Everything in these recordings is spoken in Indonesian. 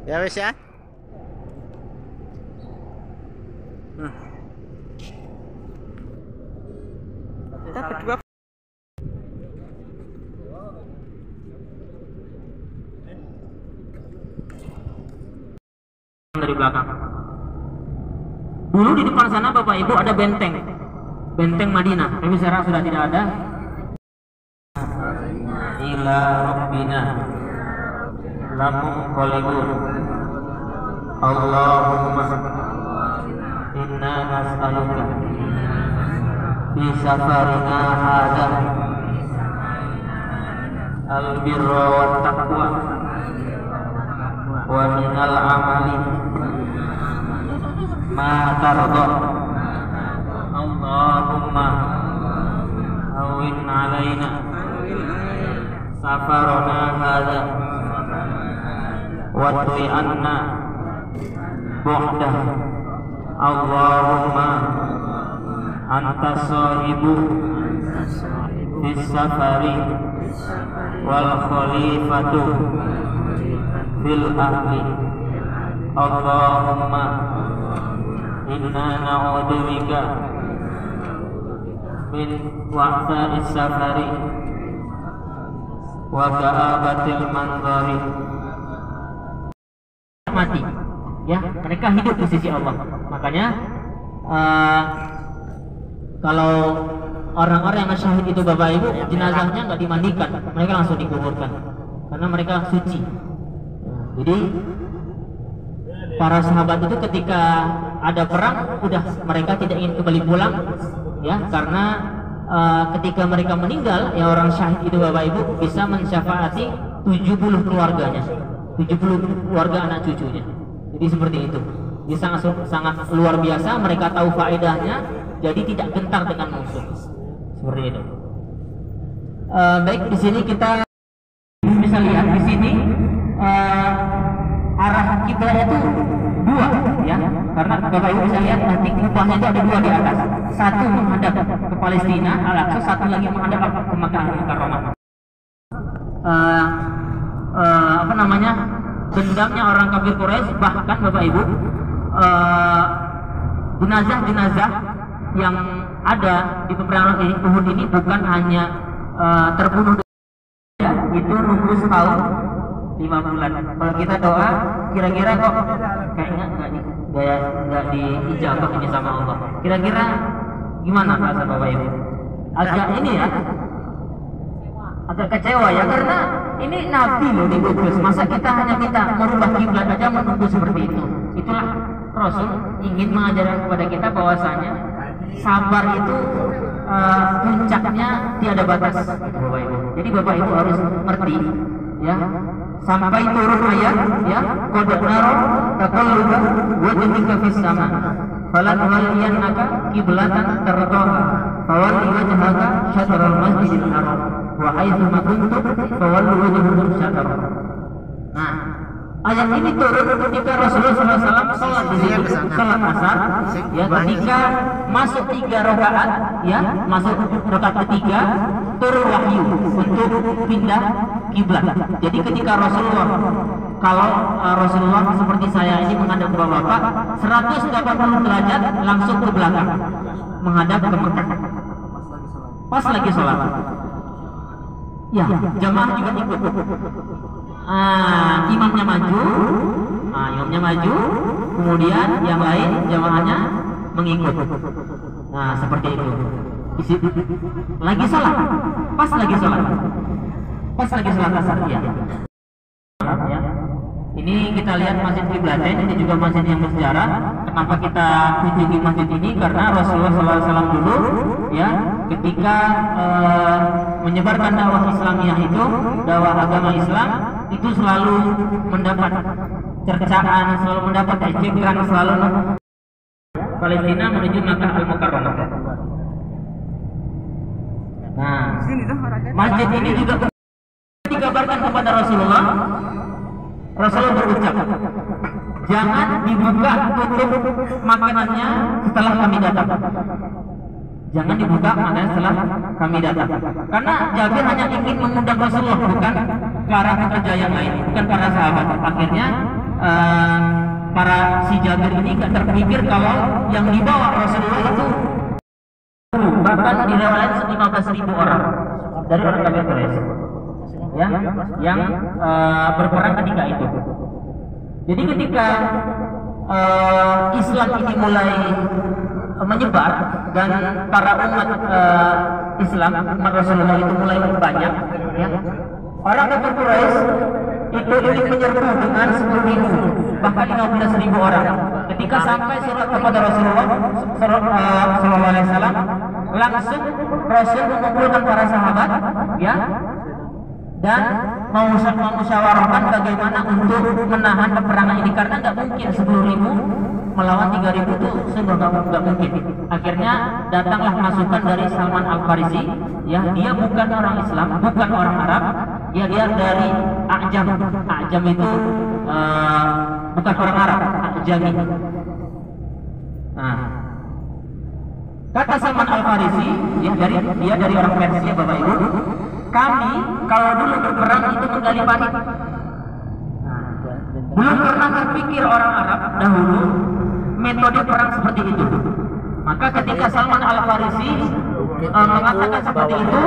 Ya wes ya. Kita berdua dari belakang. Dulu di depan sana Bapak Ibu ada benteng Madinah, tapi sekarang sudah tidak ada. Ila rabbina lamunqalibun. Allahumma inna nas'aluka fi safarina hadha al-birra wat taqwa wa minal amali ma tarda. Allahumma awin alaina safarana hadha wa tui anna bu'dah. Allahumma anta sahibu fis safari wal khalifatu fil ahli. Allahumma inna na'udzubika min wa'sa'is safari wa ka'abatil manzari. Mati ya, mereka hidup di sisi Allah. Makanya kalau orang-orang yang syahid itu Bapak Ibu, jenazahnya nggak dimandikan, mereka langsung dikuburkan karena mereka suci. Jadi para sahabat itu ketika ada perang, udah mereka tidak ingin kembali pulang ya, karena ketika mereka meninggal ya, orang syahid itu Bapak Ibu bisa mensyafaati 70 keluarganya, 70 keluarga anak cucunya. Jadi seperti itu. Ini sangat luar biasa, mereka tahu faedahnya, jadi tidak gentar dengan musuh. Seperti itu. Baik, di sini kita bisa lihat di sini arah kiblatnya itu dua ya, karena Bapak Ibu bisa lihat nanti kubahnya itu ada dua di atas, satu menghadap ke Palestina Al-Aqsa, satu lagi menghadap ke Makkah Al-Mukarramah. Apa namanya, dendamnya orang kafir Quraisy, bahkan Bapak Ibu jenazah-jenazah yang ada di peperangan Uhud ini bukan hanya terbunuh ya, itu nunggu setahun 5 bulan. Kalau kita doa, kira-kira kok kayaknya nggak diijabah ini sama Allah. Kira-kira gimana rasa Bapak Ibu? Agak ini ya, agak kecewa ya, karena ini Nabi loh di Kudus. Masa kita hanya minta merubah kiblat aja menunggu seperti itu? Itulah Rasul ingin mengajarkan kepada kita bahwasanya sabar itu puncaknya tiada batas, Bapak Ibu. Jadi Bapak Ibu harus ngerti ya, sampai turun ayat ya, qad nara taqalluba wajhika fis sama falanwalliyannaka qiblatan tardaha fawalli wajhaka syatral masjidil haram wa haitsu ma kuntum fawallu wajhakum syatrar. Nah, ayat ini turun ketika Rasulullah SAW sholat di situ, sholat asar ya, ketika masuk 3 rakaat ya, masuk rakaat ketiga turun wahyu untuk pindah kiblat. Jadi ketika Rasulullah, kalau Rasulullah seperti saya ini menghadap Bapak 180 derajat langsung ke belakang menghadap ke Mekah pas lagi sholat ya, jamaah juga ikut. Imamnya maju, kemudian yang lain jamaahnya mengikut. Nah, seperti itu. Lagi sholat, pas lagi sholat asar ya. Ini kita lihat Masjid Qiblatain, ini juga masjid yang bersejarah. Kenapa kita kunjungi masjid ini? Karena Rasulullah SAW dulu ya, ketika menyebarkan dakwah Islamiyah itu, dakwah agama Islam itu selalu mendapat cercaan, selalu mendapat ejekan, selalu Palestina menuju Makkah Al-Mukarramah. Nah, masjid ini juga dikabarkan kepada Rasulullah. Rasulullah berucap, jangan dibuka tutup makanannya setelah kami datang. Jangan dibuka makanannya setelah kami datang. Karena Jabir hanya ingin mengundang Rasulullah, bukan para pekerja yang lain, bukan para sahabat. Akhirnya para si Jabir ini gak terpikir kalau yang dibawa Rasulullah itu bahkan diriwayatkan 15.000 orang dari orang kafir Quraisy, ya, yang berperang ketika itu. Jadi ketika Islam ini mulai menyebar dan para umat Islam, umat Rasulullah itu mulai banyak, ya, orang kafir Quraisy itu ingin menyerbu dengan 10.000 bahkan 15.000 orang. Ketika sampai surat kepada Rasulullah Sallallahu Alaihi Wasallam, langsung Rasul mengumpulkan para sahabat, ya, dan memusyawarahkan bagaimana untuk menahan peperangan ini, karena nggak mungkin 10.000 melawan 3.000 itu sungguh nggak mungkin. Akhirnya datanglah masukan dari Salman Al-Farisi, ya, dia bukan orang Islam, bukan orang Arab, ya, dia dari A'jam. A'jam itu bukan orang Arab, A'jami. Nah, kata Salman Al-Farisi, ya, dia dari orang Persia, Bapak Ibu, kami kalau dulu berperang itu menggali parit. Belum pernah terpikir orang Arab dahulu metode perang seperti itu. Maka ketika Salman Al-Farisi mengatakan seperti itu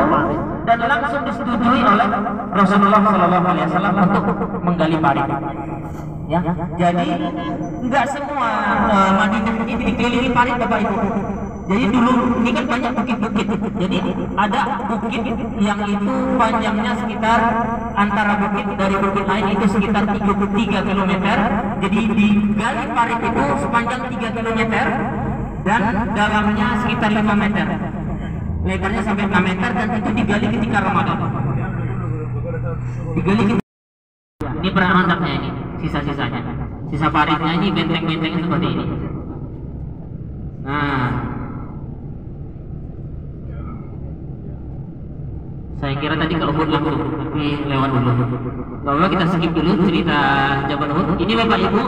dan langsung disetujui oleh Rasulullah SAW untuk menggali parit. Ya, jadi nggak semua Madinah ini dikelilingi parit, Bapak Ibu. Jadi dulu ini kan banyak bukit-bukit. Jadi ada bukit yang itu panjangnya sekitar, antara bukit dari bukit lain itu sekitar 3 km. Jadi digali parit itu sepanjang 3 km dan dalamnya sekitar 5 meter. Lebarnya sampai 6 meter dan itu digali ketika Ramadan. Digali ketika, ini perangkapnya ini, sisa-sisanya. Sisa paritnya ini, benteng-bentengnya seperti ini. Nah, saya kira tadi ke Uhud langsung, tapi lewat dulu. Bapak kita skip dulu cerita Jabal Uhud. Ini Bapak Ibu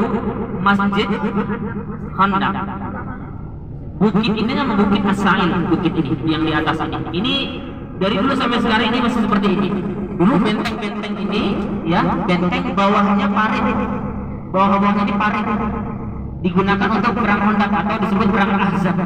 Masjid Khandaq. Bukit ini nama Bukit As-Sa'il, bukit ini yang di atas ini. Ini dari dulu sampai sekarang ini masih seperti ini. Dulu benteng-benteng ini, ya, benteng bawahnya parit. Bawah-bawahnya ini parit. Digunakan untuk perang Khandaq atau disebut perang Ahzab.